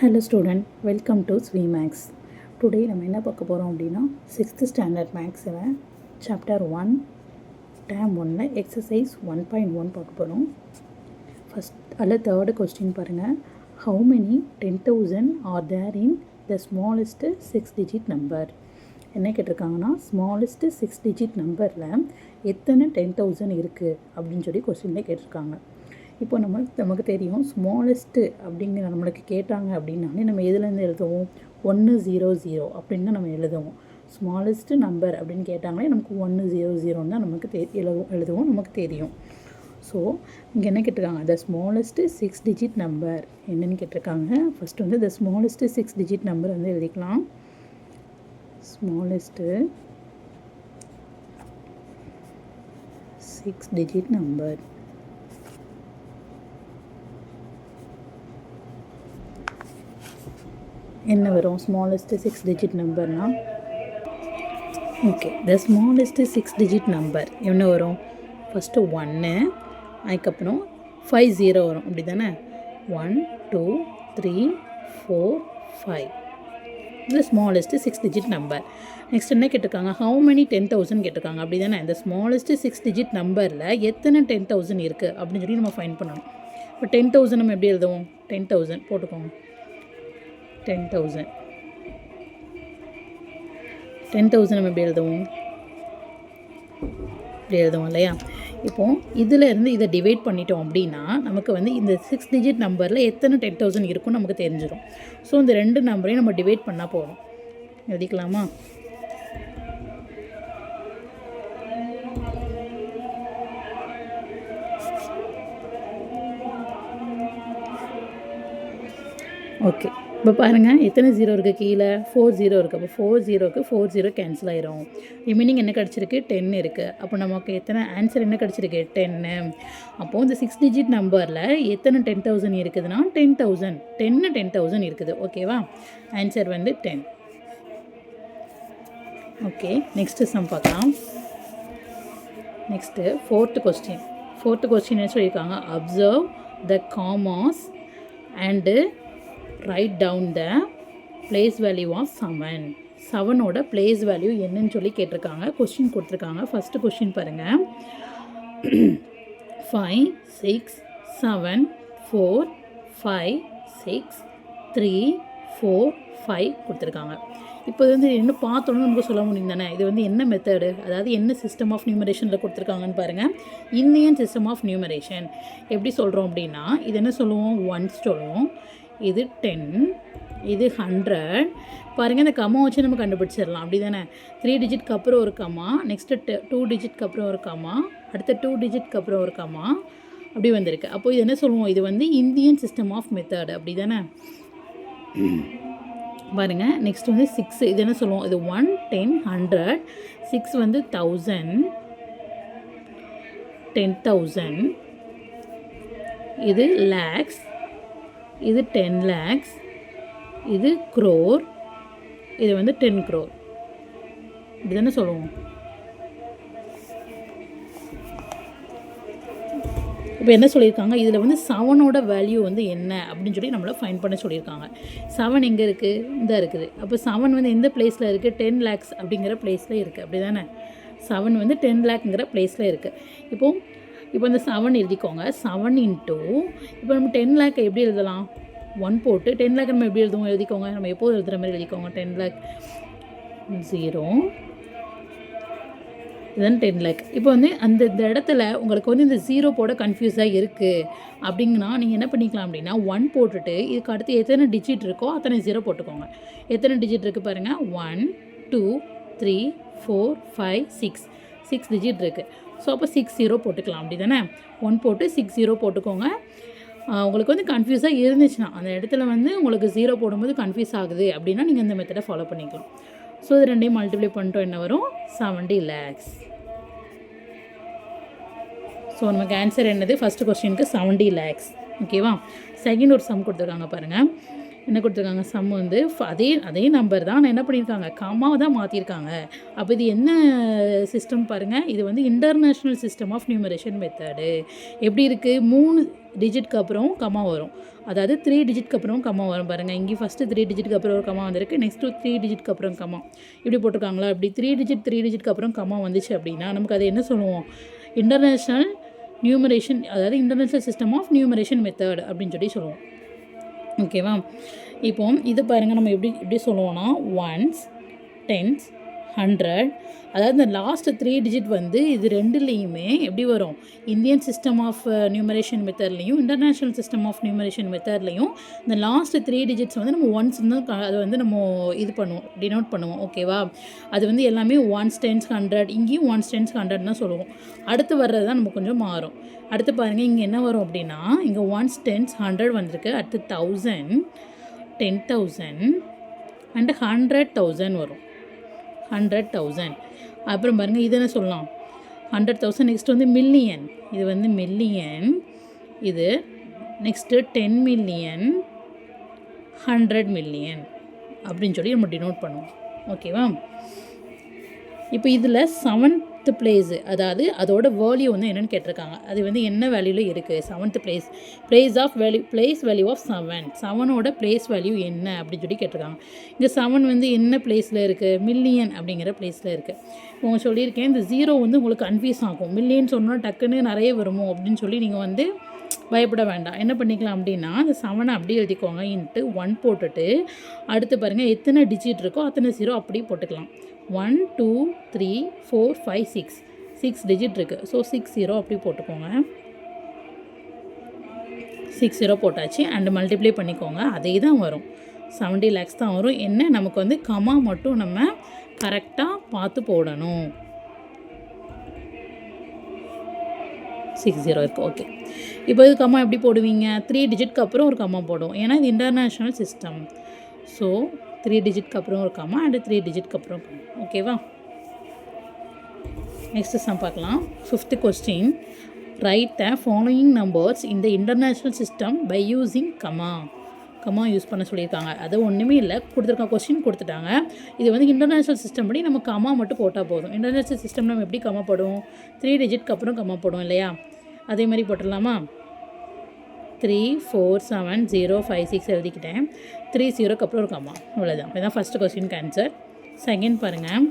Hello student, welcome to ஸ்வீமேக்ஸ். Today நம்ம என்ன பார்க்க போகிறோம் அப்படின்னா 6th ஸ்டாண்டர்ட் மேக்ஸில் சாப்டர் 1 டேம் 1 எக்ஸசைஸ் 1.1 பார்க்க போகிறோம். அதில் தேர்டு கொஸ்டின் பாருங்கள். How many 10,000 are there in the smallest 6 digit number? என்ன கேட்டிருக்காங்கன்னா ஸ்மாலஸ்ட் 6 டிஜிட் நம்பரில் எத்தனை 10,000 இருக்குது அப்படின்னு சொல்லி கொஸ்டினில் கேட்டிருக்காங்க. இப்போ நமக்கு தெரியும் ஸ்மாலஸ்ட்டு அப்படிங்கிற நம்மளுக்கு கேட்டாங்க அப்படின்னாலே நம்ம எதுலேருந்து எழுதுவோம்? 100 அப்படின்னு நம்ம எழுதுவோம். ஸ்மாலஸ்ட்டு நம்பர் அப்படின்னு கேட்டாங்களே நமக்கு 100 தான் நமக்கு எழுதுவோம் நமக்கு தெரியும். ஸோ இங்கே என்ன கேட்டிருக்காங்க? த ஸ்மாலஸ்ட்டு 6 டிஜிட் நம்பர் என்னென்னு கேட்டிருக்காங்க. ஃபஸ்ட்டு வந்து த ஸ்மாலஸ்ட்டு 6 டிஜிட் நம்பர் வந்து எழுதிக்கலாம். ஸ்மாலஸ்ட்டு 6 டிஜிட் நம்பர் என்ன வரும்? ஸ்மாலஸ்ட்டு 6 டிஜிட் நம்பர்னால் ஓகே, த ஸ்மாலஸ்ட்டு 6 டிஜிட் நம்பர் என்ன வரும்? ஃபஸ்ட்டு 1, அதுக்கப்புறம் 50 வரும், அப்படி தானே? 1 2 3 4 5 இது ஸ்மாலஸ்ட்டு 6 டிஜிட் நம்பர். நெக்ஸ்ட் என்ன கேட்டிருக்காங்க? ஹவு மெனி 10,000 கேட்டிருக்காங்க, அப்படி தானே? இந்த ஸ்மாலஸ்ட்டு 6 டிஜிட் நம்பரில் எத்தனை 10,000 இருக்குது அப்படின்னு சொல்லி நம்ம ஃபைண்ட் பண்ணணும். இப்போ 10,000 நம்ம எப்படி எழுதுவோம்? 10,000 போட்டுக்கோங்க. 10,000 நம்ம எப்படி எழுதுவோம்? இப்படி எழுதுவோம் இல்லையா? இப்போது இதில் இருந்து இதை டிவைட் பண்ணிட்டோம் அப்படின்னா நமக்கு வந்து இந்த 6 டிஜிட் நம்பரில் எத்தனை 10,000 இருக்குன்னு நமக்கு தெரிஞ்சிடும். ஸோ இந்த ரெண்டு நம்பரையும் நம்ம டிவைட் பண்ணால் போதும். எழுதிக்கலாமா? ஓகே, இப்போ பாருங்கள் எத்தனை 0 இருக்குது கீழே? 4 0 இருக்குது. அப்போ 4 0க்கு 4 0 கேன்சல் ஆயிரும். ரிமைனிங் என்ன கிடச்சிருக்கு? 10 இருக்குது. அப்போ நமக்கு எத்தனை ஆன்சர் என்ன கிடச்சிருக்கு? 10. அப்போது இந்த 6 டிஜிட் நம்பரில் எத்தனை 10,000 இருக்குதுன்னா 10,000 10,000 இருக்குது. ஓகேவா? ஆன்சர் வந்து 10. ஓகே, நெக்ஸ்ட்டு சம் பார்க்கலாம். நெக்ஸ்ட்டு ஃபோர்த்து கொஸ்டின் என்ன சொல்லியிருக்காங்க? Observe the commas and write down the place value of 7. 7ஓட பிளேஸ் வேல்யூ என்னன்னு சொல்லி கேட்டிருக்காங்க. கொஸ்டின் கொடுத்துருக்காங்க. ஃபஸ்ட்டு கொஸ்டின் பாருங்கள். 5 6 7 4 5 6 3 4 5 கொடுத்துருக்காங்க. இப்போ இது வந்து என்ன பார்த்தோன்னு நமக்கு சொல்ல முடியும் தானே? இது வந்து என்ன மெத்தடு, அதாவது என்ன சிஸ்டம் ஆஃப் நியூமரேஷனில் கொடுத்துருக்காங்கன்னு பாருங்கள். Indian system of numeration. எப்படி சொல்கிறோம் அப்படின்னா இது என்ன சொல்லுவோம்? 1 சொல்லுவோம். இது 10, இது 100. பாருங்கள், இந்த கம்மா வச்சு நம்ம கண்டுபிடிச்சிடலாம், அப்படி தானே? 3 டிஜிட்க்கு அப்புறம் ஒரு கம்மா, நெக்ஸ்ட்டு 2 டிஜிட்க்கு அப்புறம் ஒரு கம்மா, அடுத்த 2 டிஜிட்க்கு அப்புறம் ஒரு கம்மா, அப்படி வந்திருக்கு. அப்போது இது என்ன சொல்லுவோம்? இது வந்து இந்தியன் சிஸ்டம் ஆஃப் மெத்தட், அப்படி தானே? பாருங்கள், நெக்ஸ்ட் வந்து 6. இது என்ன சொல்லுவோம்? இது 1 10 100. 6 வந்து 1000 10,000. இது லேக்ஸ், இது 10 lakhs, இது crore, இது வந்து 10 crore. இப்படி தானே சொல்லுவோம். இப்போ என்ன சொல்லியிருக்காங்க? இதில் வந்து 7ஓட வேல்யூ வந்து என்ன அப்படின்னு சொல்லி நம்மளை ஃபைண்ட் பண்ண சொல்லியிருக்காங்க. 7 எங்கே இருக்குது? இந்த இருக்குது. அப்போ 7 வந்து எந்த பிளேஸில் இருக்குது? 10 lakhs அப்படிங்கிற பிளேஸில் இருக்குது, அப்படி தானே? 7 வந்து 10 lakhங்கிற பிளேஸில் இருக்குது. இப்போ இந்த 7 எழுதிக்கோங்க. 7 இன்ட்டு இப்போ நம்ம 10 lakh எப்படி எழுதலாம்? 1 போட்டு 10 lakh நம்ம எப்படி எழுதுவோம்? எழுதிக்கோங்க. நம்ம எப்போது எழுதுகிற மாதிரி எழுதிக்கோங்க. 10 lakh 0 இதுதான் 10 lakh. இப்போ வந்து இந்த இடத்துல உங்களுக்கு வந்து இந்த 0 போட கன்ஃபியூஸாக இருக்குது அப்படிங்கன்னா நீங்கள் என்ன பண்ணிக்கலாம் அப்படின்னா 1 போட்டுட்டு இதுக்கு அடுத்து எத்தனை டிஜிட் இருக்கோ அத்தனை 0 போட்டுக்கோங்க. எத்தனை டிஜிட் இருக்குது பாருங்கள்? 1 2 3 4 5 6 டிஜிட் இருக்குது. ஸோ அப்போ 6 0 போட்டுக்கலாம், அப்படி தானே? 1 போட்டு 6 0 போட்டுக்கோங்க. உங்களுக்கு வந்து கன்ஃபியூஸாக இருந்துச்சுன்னா அந்த இடத்துல வந்து உங்களுக்கு 0 போடும்போது கன்ஃபியூஸ் ஆகுது அப்படின்னா நீங்கள் இந்த மெத்தடை ஃபாலோ பண்ணிக்கலாம். ஸோ இது ரெண்டையும் மல்டிப்ளை பண்ணிட்டோம், என்ன வரும்? 70 lakhs. ஸோ நமக்கு ஆன்சர் என்னது? ஃபஸ்ட்டு கொஸ்டினுக்கு 70 lakhs. ஓகேவா? செகண்ட் ஒரு சம் கொடுத்துருக்காங்க பாருங்கள். என்ன கொடுத்துருக்காங்க, சம் வந்து அதே நம்பர் தான், ஆனால் என்ன பண்ணியிருக்காங்க, கமாவை தான் மாற்றிருக்காங்க. அப்போ இது என்ன சிஸ்டம் பாருங்கள், இது வந்து international system of numeration method. எப்படி இருக்குது, 3 டிஜிட்க்கு அப்புறம் கமா வரும், அதாவது 3 டிஜிட்க்கு அப்புறம் கமா வரும் பாருங்கள். இங்கே ஃபஸ்ட்டு 3 டிஜிட்க்கு அப்புறம் ஒரு கமா வந்திருக்கு, நெக்ஸ்ட்டு 3 டிஜிட்க்கு அப்புறம் கமா இப்படி போட்டிருக்காங்களா. இப்படி 3 டிஜிட்க்கு அப்புறம் கமா வந்துச்சு அப்படின்னா நமக்கு அதை என்ன சொல்லுவோம், இன்டர்நேஷ்னல் நியூமரேஷன், அதாவது international system of numeration method அப்படின்னு சொல்லுவோம். ஓகேவா. இப்போ இது பாருங்கள், நம்ம எப்படி சொல்லுவோம்னா ஒன்ஸ், டென்ஸ், 100, அதாவது இந்த லாஸ்ட்டு 3 டிஜிட் வந்து இது ரெண்டுலேயுமே எப்படி வரும், இந்தியன் சிஸ்டம் ஆஃப் நியூமரேஷன் மெத்தட்லேயும் இன்டர்நேஷ்னல் சிஸ்டம் ஆஃப் நியூமரேஷன் மெத்தட்லேயும் இந்த லாஸ்ட்டு 3 டிஜிட்ஸ் வந்து நம்ம ஒன்ஸ் தான் அதை வந்து நம்ம இது பண்ணுவோம், டினோட் பண்ணுவோம். ஓகேவா. அது வந்து எல்லாமே ஒன்ஸ், டென்ஸ், 100, இங்கேயும் ஒன்ஸ், டென்ஸ், 100 தான் சொல்லுவோம். அடுத்து வர்றது தான் நம்ம கொஞ்சம் மாறும். அடுத்து பாருங்கள், இங்கே என்ன வரும் அப்படின்னா, இங்கே ஒன்ஸ், டென்ஸ், 100 வந்திருக்கு, அடுத்து 1000, 10,000 அண்டு 100,000 வரும், 100,000. அப்புறம் பாருங்கள், இது என்ன சொல்லலாம், 100,000. நெக்ஸ்ட் வந்து மில்லியன், இது வந்து மில்லியன், இது நெக்ஸ்ட்டு 10 மில்லியன், 100 மில்லியன் அப்படின்னு சொல்லி நம்ம டினோட் பண்ணுவோம். ஓகேவா. இப்போ இதில் 7th பிளேஸு, அதாவது அதோட வேல்யூ வந்து என்னென்னு கேட்டிருக்காங்க. அது வந்து என்ன வேல்யூவில் இருக்குது, 7th place of value, place value of 7ஓட பிளேஸ் வேல்யூ என்ன அப்படின்னு சொல்லி கேட்டிருக்காங்க. இங்கே 7 வந்து என்ன பிளேஸில் இருக்குது, மில்லியன் அப்படிங்கிற பிளேஸில் இருக்குது. உங்கள் சொல்லியிருக்கேன், இந்த 0 வந்து உங்களுக்கு கன்ஃபியூஸ் ஆகும், மில்லியன் சொன்னால் டக்குன்னு நிறைய வருமோ அப்படின்னு சொல்லி நீங்கள் வந்து பயப்பட வேண்டாம். என்ன பண்ணிக்கலாம் அப்படின்னா, அந்த 7 அப்படியே எழுதிக்கோங்க, இன்ட்டு 1 போட்டுட்டு அடுத்து பாருங்கள் எத்தனை டிஜிட் இருக்கோ அத்தனை 0 அப்படியே போட்டுக்கலாம். 1 2 3 4 5 6 டிஜிட் இருக்குது. ஸோ 60 அப்படி போட்டுக்கோங்க. 60 போட்டாச்சு. அண்டு மல்டிப்ளை பண்ணிக்கோங்க, அதே தான் வரும், 70 lakhs தான் வரும். என்ன, நமக்கு வந்து கமா மட்டும் நம்ம கரெக்டாக பார்த்து போடணும். 60 இருக்குது. ஓகே. இப்போ இது கமா எப்படி போடுவீங்க, 3 டிஜிட்க்கு அப்புறம் ஒரு கமா போடும், ஏன்னா இது இன்டர்நேஷ்னல் சிஸ்டம். ஸோ 3 டிஜிட்க்கு அப்புறம் ஒரு கமா அண்டு 3 டிஜிட்க்கு அப்புறம் கமா. ஓகேவா. நெக்ஸ்ட் சம் பார்க்கலாம். 5th question, write the following numbers இந்த international system by using comma use பண்ண சொல்லியிருக்காங்க. அது ஒன்றுமே இல்லை, கொடுத்துருக்காங்க, கொஸ்டின் கொடுத்துட்டாங்க. இது வந்து இன்டர்நேஷ்னல் சிஸ்டம் படி நம்ம கமா மட்டும் போட்டால் போதும். இன்டர்நேஷ்னல் சிஸ்டம் நம்ம எப்படி கமா போடுவோம், 3 டிஜிட்க்கு அப்புறம் கமா போடுவோம் இல்லையா, அதே மாதிரி போட்டுடலாமா. 3 4 7 0 5 6 எழுதிக்கிட்டேன், 3 0க்கு அப்புறம் ஒரு கமா, இவ்வளோதான். இதுதான் ஃபஸ்ட்டு கொஸ்டினுக்கு ஆன்சர். செகண்ட் பாருங்கள்,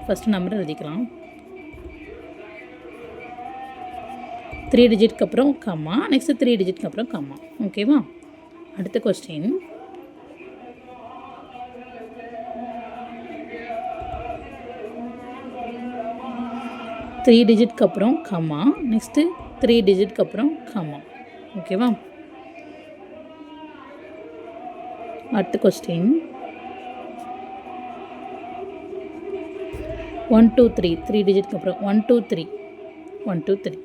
ஃபஸ்ட்டு நம்பர் எழுதிக்கலாம், 3 டிஜிட்க்கு அப்புறம் கம்மா, நெக்ஸ்ட்டு 3 டிஜிட்க்கு அப்புறம் கம்மா. ஓகேவா. அடுத்த கொஸ்டின், 3 டிஜிட்க்கு அப்புறம் கம்மா, நெக்ஸ்ட்டு 3 டிஜிட்க்கு அப்புறம் கம்மா. ஓகேவா. அடுத்த கொஸ்டின், 1 2 3 3 டிஜிட்க்கு அப்புறம் 1 2 3 1 2 3.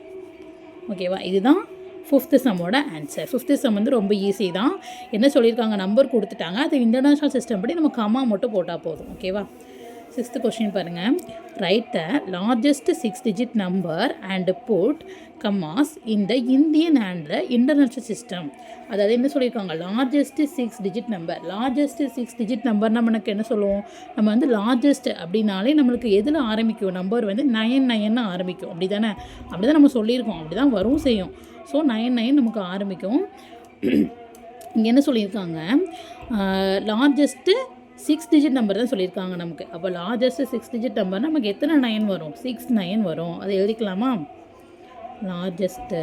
ஓகேவா. இதுதான் 5th சம்மோட ஆன்சர். 5th சம் வந்து ரொம்ப ஈஸி தான். என்ன சொல்லியிருக்காங்க, நம்பர் கொடுத்துட்டாங்க, அது இன்டர்நேஷ்னல் சிஸ்டம் படி நம்ம கமா மட்டும் போட்டால் போதும். ஓகேவா. 6th கொஸ்டின் பாருங்கள், write the largest 6 digit number and put commas இந்த இந்தியன் அண்ட் இன்டர்நேஷ்னல் சிஸ்டம். அதாவது என்ன சொல்லியிருக்காங்க, largest 6 digit number. Largest 6 digit number நமக்கு என்ன சொல்லுவோம், நம்ம வந்து லார்ஜஸ்ட் அப்படின்னாலே நம்மளுக்கு எதில் ஆரம்பிக்கும், நம்பர் வந்து 99 ஆரம்பிக்கும். அப்படி தானே, அப்படி தான் நம்ம சொல்லியிருக்கோம், அப்படி தான் வரும் செய்யும். ஸோ 99 நமக்கு ஆரம்பிக்கும். இங்கே என்ன சொல்லியிருக்காங்க, லார்ஜஸ்ட்டு 6 டிஜிட் நம்பர் தான் சொல்லியிருக்காங்க நமக்கு. அப்போ லார்ஜஸ்ட்டு 6 டிஜிட் நம்பர் நமக்கு எத்தனை 9 வரும், 6 9 வரும். அதை எழுதிக்கலாமா. லார்ஜஸ்ட்டு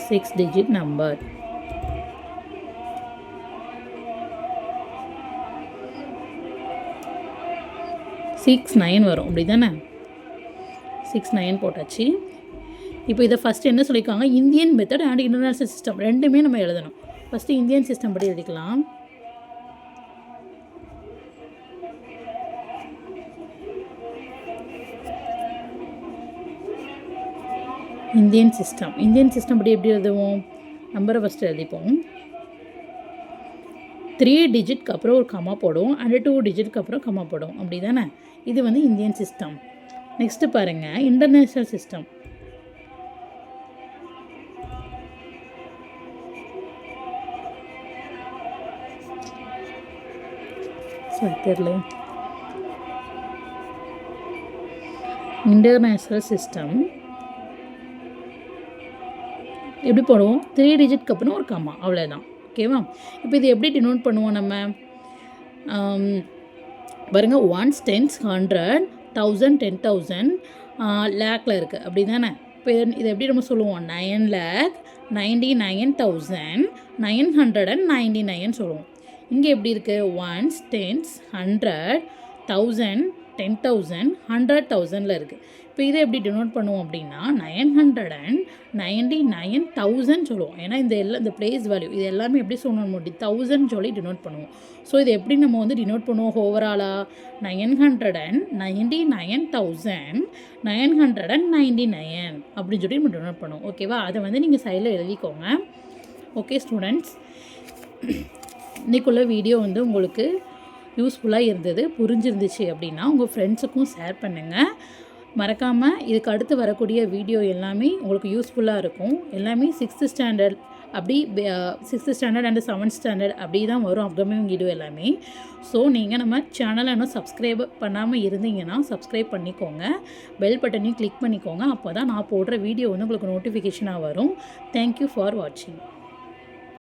6 டிஜிட் நம்பர், சிக்ஸ் 9 வரும். அப்படி தானே, 6 9 போட்டாச்சு. இப்போ இதை ஃபஸ்ட்டு என்ன சொல்லியிருக்காங்க, Indian method and international system ரெண்டுமே நம்ம எழுதணும். ஃபஸ்ட்டு இந்தியன் சிஸ்டம் படி எழுதிக்கலாம். இந்தியன் சிஸ்டம் படி எப்படி எழுதுவோம், நம்பரை ஃபஸ்ட்டு எழுதிப்போம். 3 டிஜிட்க்கு அப்புறம் ஒரு கமா போடும், அண்ட் 2 டிஜிட்க்கு அப்புறம் கமா போடும். அப்படி தானே, இது வந்து இந்தியன் சிஸ்டம். நெக்ஸ்ட்டு பாருங்கள், இன்டர்நேஷ்னல் சிஸ்டம். சாரி தெரியல. இன்டர்நேஷ்னல் சிஸ்டம் எப்படி போடுவோம்? 3 டிஜிட்க்கு அப்புறம் ஒரு கம்மா, அவ்வளோதான். ஓகேவா? இப்போ இது எப்படி டினோட் பண்ணுவோம் நம்ம? பாருங்கள், 1s, 10s, 100, 1000, 10,000, லேக்கில் இருக்குது, அப்படி தானே? இப்போ இதை எப்படி நம்ம சொல்லுவோம்? 9,99,999 சொல்லுவோம். இங்கே எப்படி இருக்குது? 1s, 10s, 100, 1000, 10,000, 100,000 இருக்குது. இப்போ இதை எப்படி டினோட் பண்ணுவோம் அப்படின்னா 999,000 சொல்லுவோம். ஏன்னா இந்த பிளேஸ் வேல்யூ இது எல்லாமே எப்படி சொல்லணும்? 1000 சொல்லி டினோட் பண்ணுவோம். ஸோ இதை எப்படி நம்ம வந்து டினோட் பண்ணுவோம் ஓவராலாக? 999,999 அப்படின்னு சொல்லி நம்ம டினோட் பண்ணுவோம். ஓகேவா? அதை வந்து நீங்கள் சைடில் எழுதிக்கோங்க. ஓகே ஸ்டூடெண்ட்ஸ், இன்றைக்குள்ள வீடியோ வந்து உங்களுக்கு யூஸ்ஃபுல்லாக இருந்தது, புரிஞ்சிருந்துச்சு அப்படின்னா உங்கள் ஃப்ரெண்ட்ஸுக்கும் ஷேர் பண்ணுங்கள். மறக்காமல் இதுக்கு அடுத்து வரக்கூடிய வீடியோ எல்லாமே உங்களுக்கு யூஸ்ஃபுல்லாக இருக்கும். எல்லாமே 6th ஸ்டாண்டர்ட் அப்படி 6th standard and 7th standard அப்படி தான் வரும் அப்கமிங் வீடியோ எல்லாமே. ஸோ நீங்கள் நம்ம சேனலை இன்னும் சப்ஸ்கிரைப் பண்ணாமல் இருந்தீங்கன்னா சப்ஸ்கிரைப் பண்ணிக்கோங்க, பெல் பட்டனையும் கிளிக் பண்ணிக்கோங்க. அப்போ தான் நான் போடுற வீடியோ வந்து உங்களுக்கு நோட்டிஃபிகேஷனாக வரும். தேங்க்யூ ஃபார் வாட்சிங்.